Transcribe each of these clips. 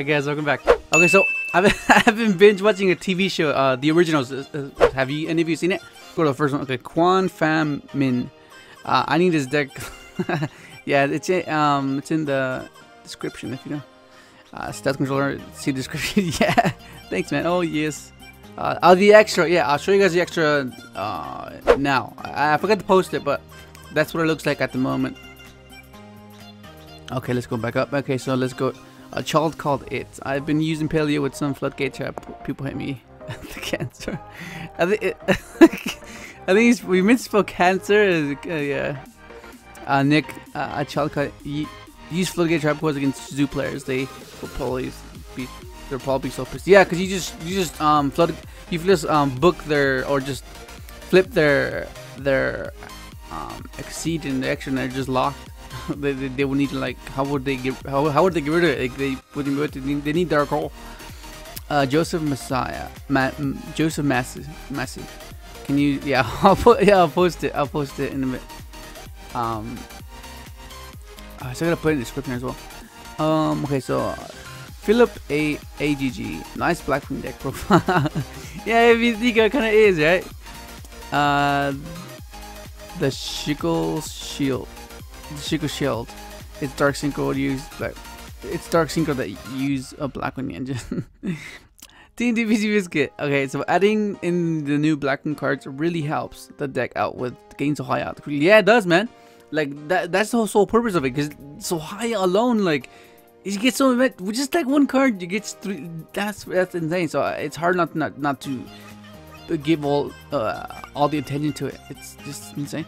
Alright guys, welcome back. Okay, so I've been binge watching a TV show, the originals. Have you any of you seen it? Go to the first one. Okay, Quan Pham Min. I need this deck. Yeah, it's in the description if you know. Stats controller, see the description. Yeah, thanks man. Oh yes. The extra. Yeah, I'll show you guys the extra now. I forgot to post it, but that's what it looks like at the moment. Okay, let's go back up. Okay, so let's go. A child called it. I've been using paleo with some floodgate trap. People hit me. The cancer. I think we misspelled cancer. Yeah. Nick, a child called. Use floodgate trap codes against zoo players. They will probably be. They're probably so pissed. Yeah, because you just book their or just flip their exceed in the extra and they're just locked. they would need to like how would they get rid of it? Like, they need dark hole. Joseph Messiah, Joseph Massey. Can you? Yeah, I'll post it. I'll post it in a bit. So I gotta put it in the description as well. Okay, so Philip AGG, nice Blackwing deck profile. Yeah, if you think it kind of is, right? The Shickle Shield. The Shickle Shield. It's dark synchro use like it's dark synchro that use a Blackwing engine. Team DPC biscuit. Okay, so adding in the new Blackwing cards really helps the deck out with gain sohaya. Yeah, it does, man. Like that's the whole sole purpose of it. Because sohaya alone, like, you get so with just like one card, you get 3. That's insane. So it's hard not to give all the attention to it. It's just insane.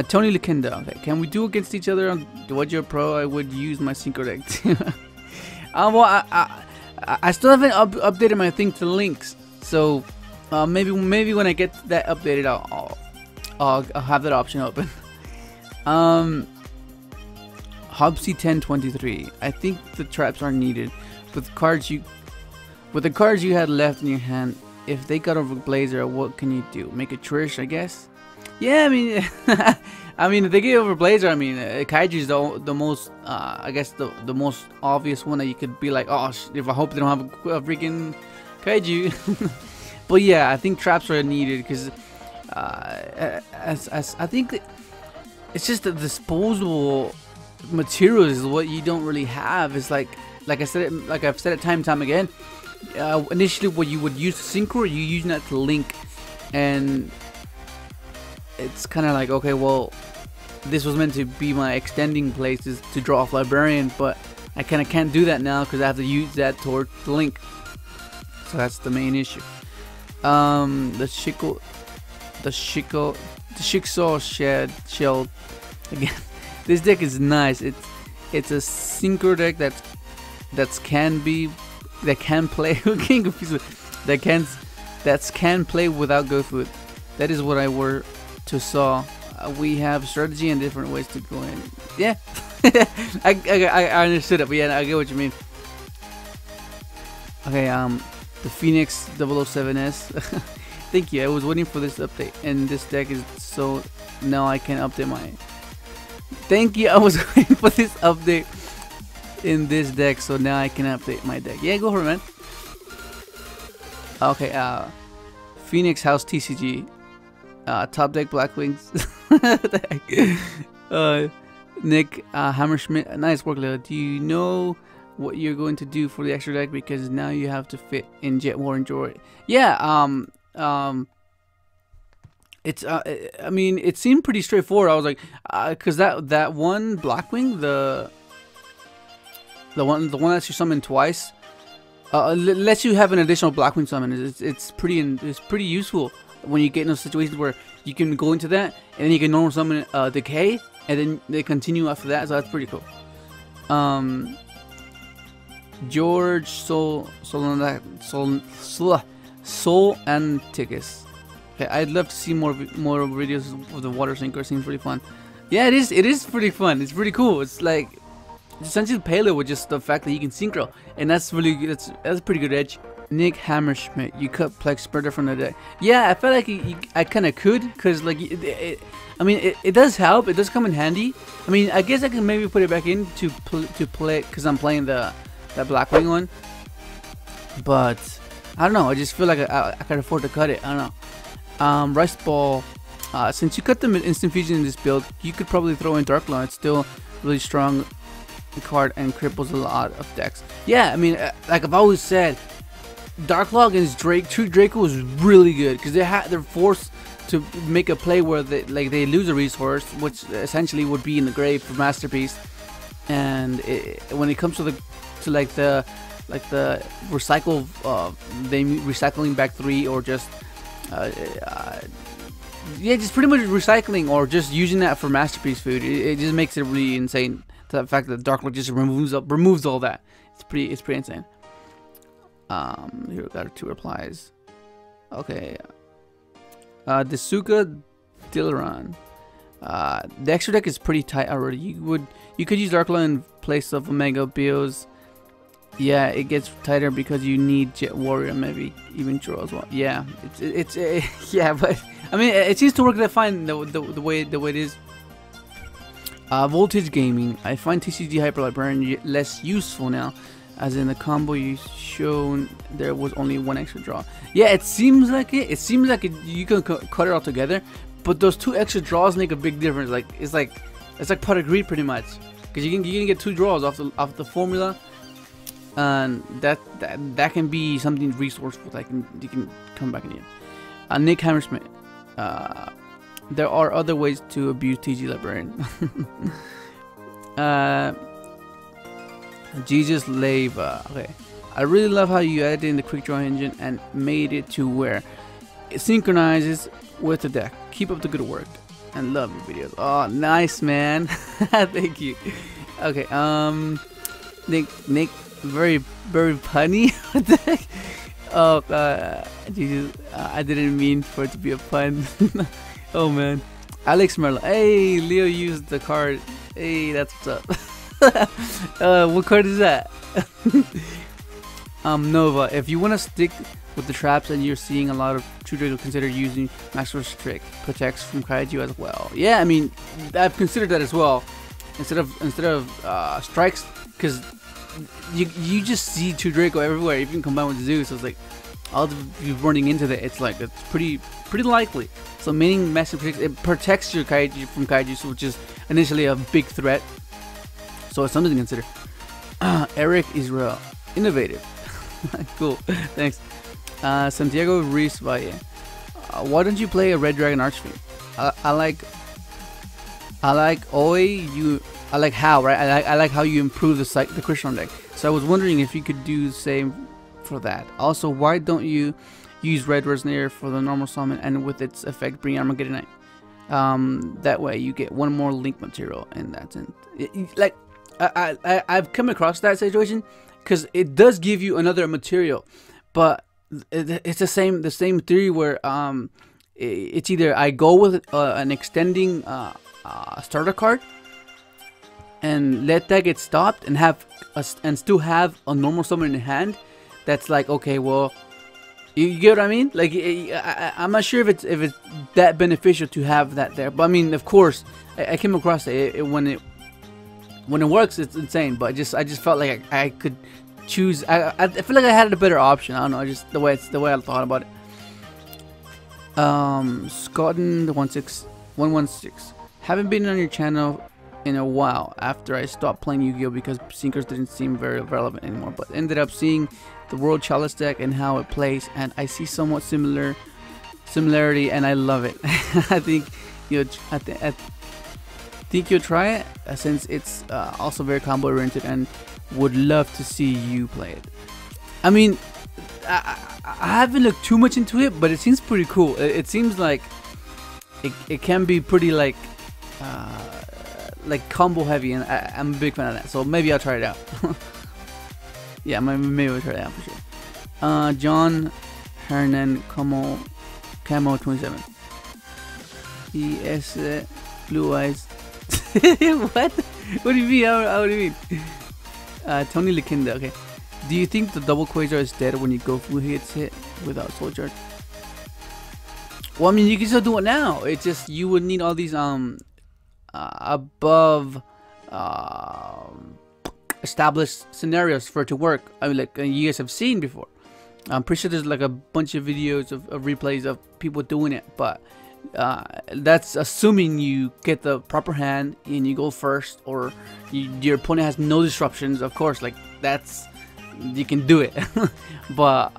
Tony Lukinda. Okay, can we do against each other on yugioh Pro? I would use my synchro deck too. Well, I still haven't updated my thing to links, so maybe when I get that updated, I'll have that option open. Hobsy 1023. I think the traps are needed with the cards you had left in your hand. If they got over Blazar, what can you do? Make a Trish, I guess. Yeah, I mean, I mean, if they get over Blazar, I mean, Kaiju is the most, I guess the most obvious one that you could be like, oh, if I hope they don't have a freaking Kaiju. But yeah, I think traps are needed because, as I think it's just the disposable materials is what you don't really have. It's like I said, like I've said it time and time again. Initially, what you would use to synchro, you using that to link, and it's kind of like, okay, well, this was meant to be my extending places to draw off librarian, but I kind of can't do that now because I have to use that toward the link. So that's the main issue. The Jigsaw Shell again. This deck is nice. It's a synchro deck that can play that can play without gofu. That is what I were to saw. We have strategy and different ways to go in. Yeah. I understood it, but yeah, I get what you mean. Okay, the Phoenix 007S. Thank you. I was waiting for this update, and this deck is so now I can update my. Thank you. I was waiting for this update in this deck, so now I can update my deck. Yeah, go for it, man. Okay, Phoenix House TCG. Top deck Blackwings. Nick Hammerschmidt, nice work, Leo. Do you know what you're going to do for the extra deck? Because now you have to fit in Jet War and Joy. Yeah, it's I mean, it seemed pretty straightforward. I was like, because that one Blackwing, the one that you summon twice, lets you have an additional Blackwing summon. It's pretty useful when you get in those situations where you can go into that and then you can normal summon decay and then they continue after that, so that's pretty cool. George Soul Anticus. Okay, I'd love to see more videos of the water synchro. Seems pretty fun. Yeah, it is pretty fun. It's pretty cool. It's like it's essentially paleo with just the fact that you can synchro, and that's a pretty good edge. Nick Hammerschmidt, you cut Plex spreader from the deck. Yeah, I felt like I kind of could, because like I mean it does help. It does come in handy. I mean, I guess I can maybe put it back in to play, because I'm playing the that Blackwing one. But I don't know. I just feel like I can afford to cut it. I don't know. Rice Ball. Since you cut them in instant fusion in this build, you could probably throw in Dark Law. It's still really strong card and cripples a lot of decks. Yeah, I mean, like I've always said, Dark Law against True Draco is really good because they're forced to make a play where they lose a resource, which essentially would be in the grave for Masterpiece. And when it comes to the recycle, they recycling back 3 or just yeah, just pretty much recycling or just using that for Masterpiece food. It just makes it really insane. The fact that Dark Lord just removes all that. It's pretty insane. Here we got 2 replies. Okay. Desuka Dilaran. The extra deck is pretty tight already. You could use Dark Lord in place of Omega Bios. Yeah, it gets tighter because you need Jet Warrior, maybe even Draw as well. Yeah, it's yeah, but I mean, it seems to work that fine the way it is. Voltage Gaming. I find TCG Hyper Librarian less useful now, as in the combo you shown there was only 1 extra draw. Yeah, it seems like it. It seems like you can cut it all together, but those 2 extra draws make a big difference. Like it's like pot of greed pretty much, because you can get 2 draws off the formula. And that can be something resourceful that you can come back in. Nick Hammersmith. There are other ways to abuse TG Librarian. Jesus Leva. Okay, I really love how you added in the Quickdraw engine and made it to where it synchronizes with the deck. Keep up the good work and love your videos. Oh, nice, man. Thank you. Okay, Nick. Very punny. What the heck? Oh, Jesus, I didn't mean for it to be a pun. Oh man. Alex Merlo. Hey, Leo used the card. Hey, that's what's up. What card is that? Nova. If you want to stick with the traps and you're seeing a lot of True Draco, consider using Max Restrict. Protects from Kaiju as well. Yeah, I mean, I've considered that as well. Instead of strikes, because you just see True Draco everywhere, even combined with Zeus. So it's like all of you running into that. It's like it's pretty likely. So meaning massive it protects your Kaiju from Kaiju, which is initially a big threat. So it's something to consider. Eric Israel, innovative. Cool, thanks. Santiago Reese Valle. Why don't you play a Red Dragon Archfiend? I like Oi. I like how, right? I like how you improve the Christian deck. So I was wondering if you could do the same for that. Also, why don't you use Red Resonator for the normal summon and with its effect bring Armageddon Knight? That way you get 1 more link material, and that's it. Like I've come across that situation because it does give you another material, but it's the same theory where it's either I go with an extending starter card and let that get stopped and and still have a normal summon in hand. That's like, okay, well, you get what I mean? Like I'm not sure if it's that beneficial to have that there, but I mean, of course, I came across it when it works. It's insane, but I just felt like I could choose. I feel like I had a better option. I don't know, just the way I thought about it. Scotton the 116. Haven't been on your channel in a while after I stopped playing Yu-Gi-Oh because Synkers didn't seem very relevant anymore, but ended up seeing the World Chalice deck and how it plays, and I see somewhat similarity, and I love it. I think you'll try it since it's also very combo oriented, and would love to see you play it. I mean, I haven't looked too much into it, but it seems pretty cool. It seems like it can be pretty like combo heavy, and I'm a big fan of that, so maybe I'll try it out. Yeah, maybe I'll try it out for sure. John Hernan Camo 27. Yes, blue eyes. What? What do you mean? How do you mean? Tony Lakinda. Okay. Do you think the double Quasar is dead when you gofu hits hit without soul charge? Well, I mean, you can still do it now. It's just you would need all these above established scenarios for it to work. I mean, like you guys have seen before. I'm pretty sure there's like a bunch of videos of replays of people doing it, but that's assuming you get the proper hand and you go first, or your opponent has no disruptions. Of course, like that's, you can do it. But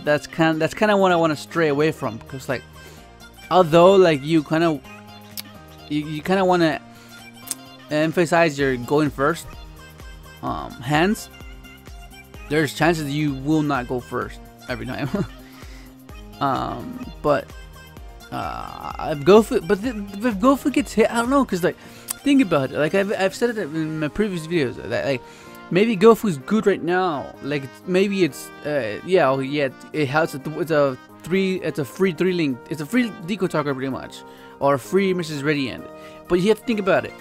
that's kind of what I want to stray away from, because like, although like you kind of want to emphasize your going first hands, there's chances you will not go first every time. But if gofu gets hit, I don't know, because like, think about it. Like I've said it in my previous videos that like maybe gofu's good right now. Like maybe it's it has it's a free 3-link. It's a free deco target pretty much, or a free Mrs. Ready End. But you have to think about it.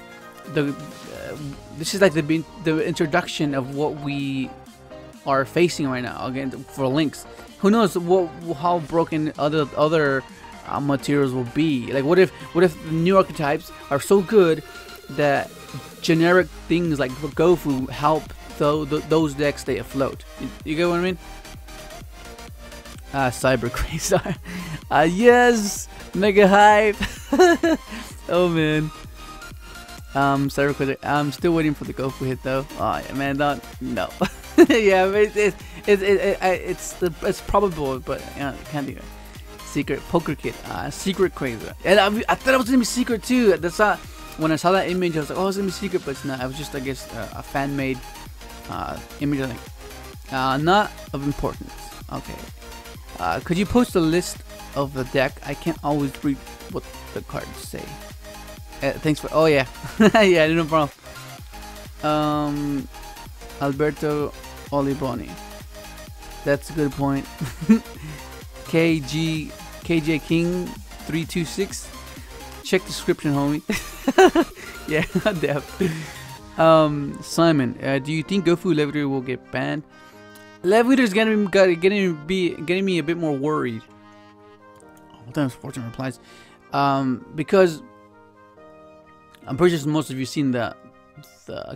This is like the introduction of what we are facing right now again for links. Who knows how broken other materials will be. Like what if the new archetypes are so good that generic things like gofu help those decks stay afloat. You get what I mean? Cyber Quasar. Yes, mega hype. Oh man. Cyber Quasar. I'm still waiting for the gofu hit though. Oh yeah, man, no. Yeah, it's probable, but it can't be. Secret Poker Kid, Secret Quasar. And I thought it was gonna be secret too. That's not, when I saw that image, I was like, oh, it's gonna be secret, but it's not. It was just, I guess, a fan-made image, I think. Not of importance. Okay. Could you post a list of the deck? I can't always read what the cards say. Thanks for. Oh yeah, yeah, no problem. Alberto Oliboni. That's a good point. KJ King 326. Check description, homie. Yeah, def. Simon, do you think Gofu Levitator will get banned? Levitator's getting me a bit more worried. Hold on, fortune replies. Because I'm pretty sure most of you seen the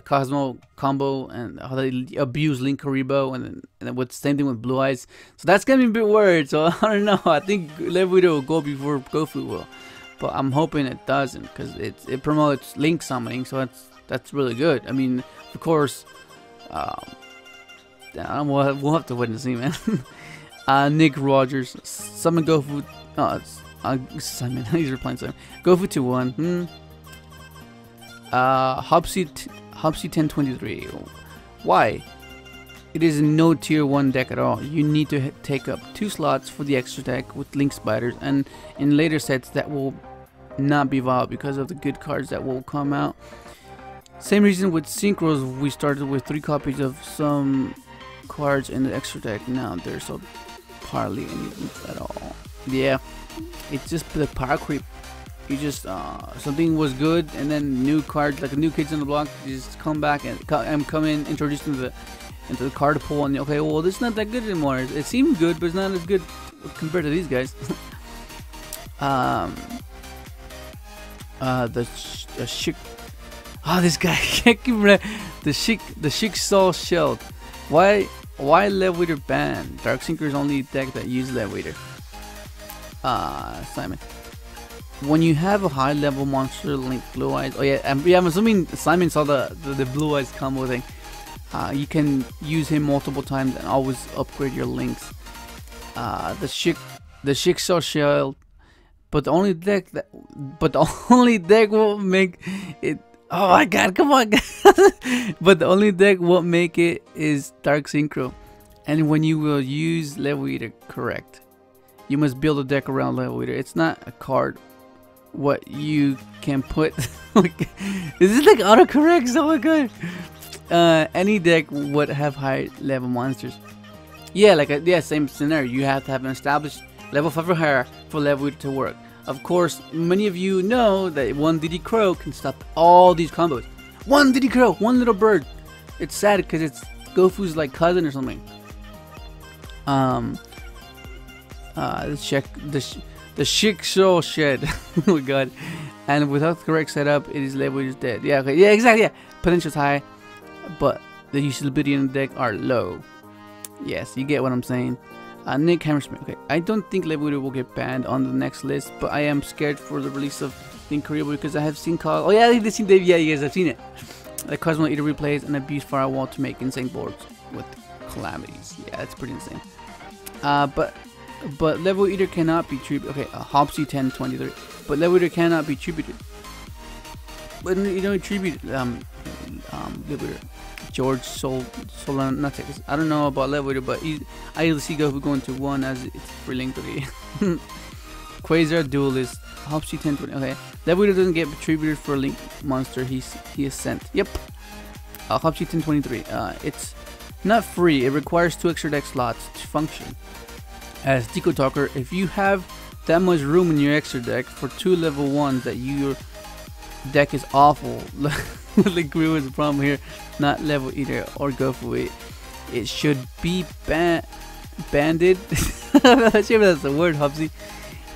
Cosmo combo and how they abuse Link Karibo, and then with same thing with Blue Eyes. So that's gonna be a bit worried. So I don't know. I think Levitator will go before Gofu will, but I'm hoping it doesn't, because it promotes Link summoning. So that's really good. I mean, of course, we'll have to wait and see, man. Nick Rogers, summon Gofu. Simon, he's replying. Simon, Gofu 2-1. Hopsy 1023. Why? It is no tier 1 deck at all. You need to take up 2 slots for the extra deck with Link Spiders, and in later sets that will not be viable because of the good cards that will come out. Same reason with synchros, we started with 3 copies of some cards in the extra deck. Now there's hardly any at all. Yeah, it's just the power creep. You just something was good, and then new cards, like a new kids on the block, just come back and come in, introduced into the card pool, and okay, well, this is not that good anymore. It seems good, but it's not as good compared to these guys. The Chic. Oh, this guy can't keep the Chic Soul Shield. Why Levitator ban? Dark Sinker is only deck that uses Levitator. Simon. When you have a high level monster Link Blue Eyes, oh yeah, I'm assuming Simon saw the Blue Eyes combo thing. You can use him multiple times and always upgrade your links. The Chic Soul Shield, but the only deck will make it. Oh my god, come on, but the only deck won't make it is Dark Synchro, and when you will use Levitator, correct, you must build a deck around Levitator. It's not a card what you can put. Is this like autocorrects? Oh my god. Any deck would have high level monsters. Yeah, like same scenario. You have to have an established level 5 or higher for Levitator to work. Of course, many of you know that one DD Crow can stop all these combos. One DD Crow, one little bird. It's sad because it's Gofu's like cousin or something. Let's check the Chic Soul Shed. Oh my god. And without the correct setup, it is Levitator's dead. Yeah, okay. Yeah, exactly. Yeah, potential's high, but the usability in the deck are low. Yes, you get what I'm saying. Nick Hammersmith. Okay, I don't think Librarian will get banned on the next list, but I am scared for the release of Syncro because I have seen calls. Oh yeah, I've seen Dave. Yeah, yes, I've seen it. The Cosmo Eater replays and abuse firewall to make insane boards with calamities. Yeah, that's pretty insane. But Level Eater cannot be tributed. Okay, Hopsy 1023. But Level Eater cannot be tributed. But you don't tribute Level Eater. George Solanatics. I don't know about Level Eater, but I usually see gofu going to 1 as it's free link 3. Quasar Duelist. Hopsy 1020. Okay. Level Eater doesn't get attributed for a link monster he is sent. Yep. Hopsy 1023. It's not free. It requires 2 extra deck slots to function. As Deco Talker, if you have that much room in your extra deck for 2 level 1s that your deck is awful. Like we was the problem here. Not Level Eater or gofu. It should be banded. I'm not sure if that's the word, Hopsy.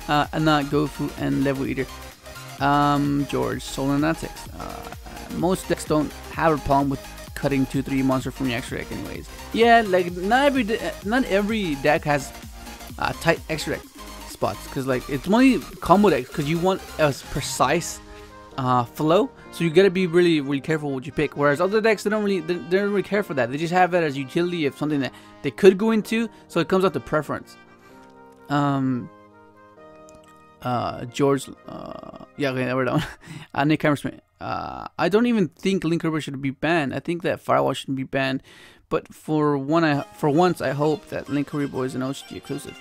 And not gofu and Level Eater. George Solanatics. Most decks don't have a problem with cutting 2-3 monster from your extra deck anyways. Yeah, like not every deck has tight extra deck spots, because like it's only combo decks because you want a precise flow, so you gotta be really careful what you pick. Whereas other decks, they don't really care for that. They just have that as utility of something that they could go into, so it comes out to preference. George, yeah, okay, we're done. Nick Hammersmith. I don't even think Link River should be banned. I think that Firewall shouldn't be banned. But for once, I hope that Link River is an OCG exclusive.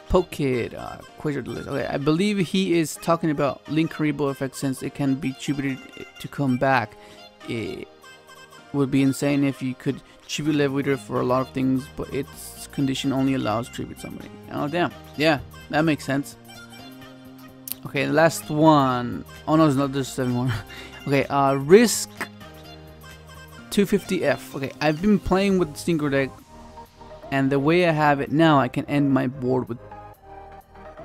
Pokekid, Quasar Delist. Okay, I believe he is talking about Link River effect since it can be tributed to come back. It would be insane if you could tribute Level Eater for a lot of things, but its condition only allows tribute somebody. Oh damn, yeah, that makes sense. Okay, the last one. Oh no, there's 7 more. Okay, Risk 250F. Okay, I've been playing with the Synchro deck, and the way I have it now, I can end my board with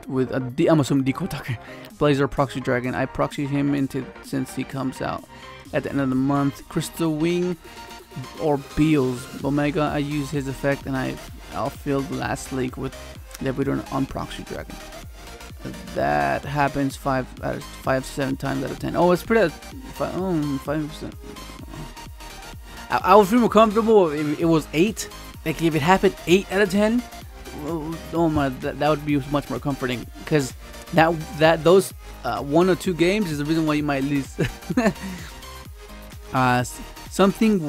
I'm assuming Deco Tucker, Blazar Proxy Dragon. I proxy him into since he comes out at the end of the month. Crystal Wing or Beals Omega. I use his effect, and I'll fill the last league with Level on Proxy Dragon. That happens 7 times out of 10. Oh, it's pretty 5%. I would feel more comfortable if it was 8. Like if it happened 8 out of 10. Oh my, that would be much more comforting, because those 1 or 2 games is the reason why you might lose. Something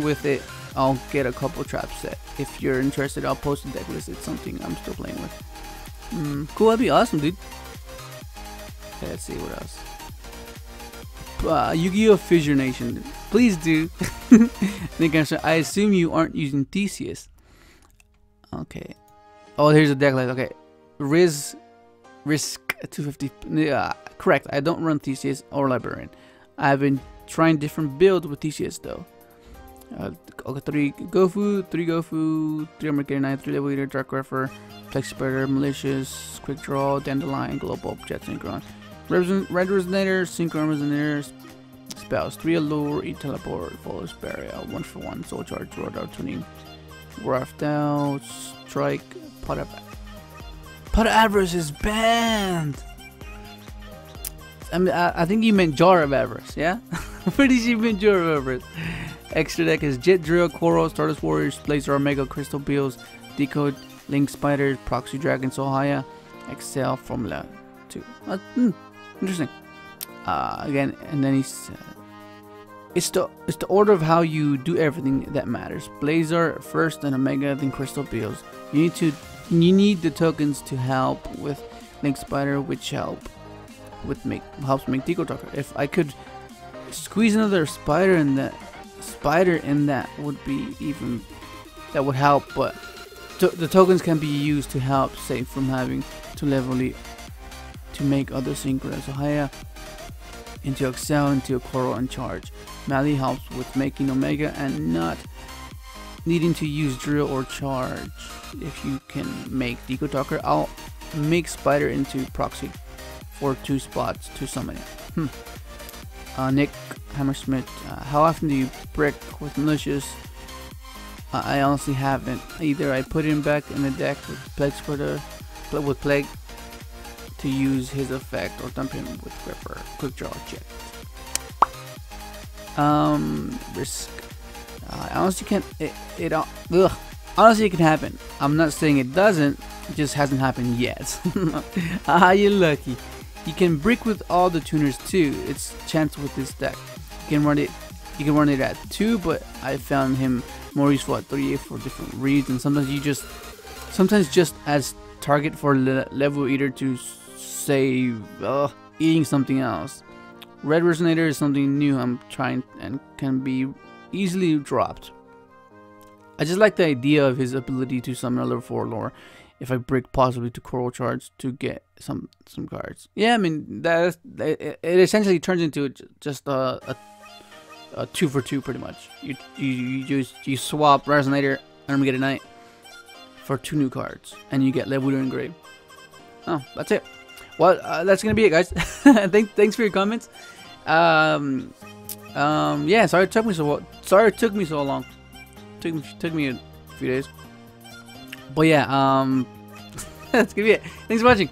with it. I'll get a couple traps set. If you're interested, I'll post a deck list. It's something I'm still playing with. Cool, that'd be awesome, dude. Okay, let's see what else. Yu-Gi-Oh! Fissure Nation. Please do. I assume you aren't using Theseus. Okay. Oh, here's a deck list. Okay. Risk 250. Yeah, correct. I don't run Theseus or Librarian. I've been trying different builds with Theseus though. Okay, 3 gofu, 3 armageddon 9, 3 Level Eater, Dark Refer, Plexi Spreader, Malicious, Quick Draw, Dandelion, Global, Jet Synchron, Red Resonator, Synchron Resonator, Spells, 3 Allure, E Teleport, Follows Barrier, 1 for 1, Soul Charge, Rodar Tuning, Raft Out, Strike, Pot of Avarice is banned! I think you meant Jar of Avarice, yeah? I'm pretty sure you meant Jar of Avarice. Extra deck is Jet Drill, Coral, Stardust Warriors, Blazar, Omega, Crystal Beals, Decode, Link Spiders, Proxy Dragon, Sohaya, Accel, Formula 2. Interesting. Again, and then he's it's the order of how you do everything that matters. Blazar first, then Omega, then Crystal Beals. You need the tokens to help with Link Spider, which helps make Deco Talker. If I could squeeze another spider in that would be even, that would help, but the tokens can be used to help save from having to level it to make other synchro. Sohaya into accel, into a coral and charge. Mali helps with making Omega and not needing to use drill or charge. If you can make Deco Talker, I'll make Spider into proxy for 2 spots to summon it. Nick Hammersmith, how often do you brick with malicious? I honestly haven't. Either I put him back in the deck with Plague to use his effect, or dump him with Gripper. Quick draw check. Risk. Honestly can't. Honestly, it can happen. I'm not saying it doesn't. It just hasn't happened yet. You're lucky. You can brick with all the tuners too. It's chance with this deck. You can run it. You can run it at 2, but I found him more useful at 3 for different reasons. Sometimes just as target for level eater to say eating something else. Red resonator is something new I'm trying and can be easily dropped. I just like the idea of his ability to summon a level 4 lore if I brick possibly to coral charge to get some cards. Yeah, I mean it essentially turns into just a 2 for 2 pretty much. You swap resonator Armageddon Knight for 2 new cards and you get level engrave. Oh, that's it. Well, that's gonna be it, guys. Thanks for your comments. Yeah, sorry it took me so long. Took me a few days. But yeah, that's gonna be it. Thanks for watching.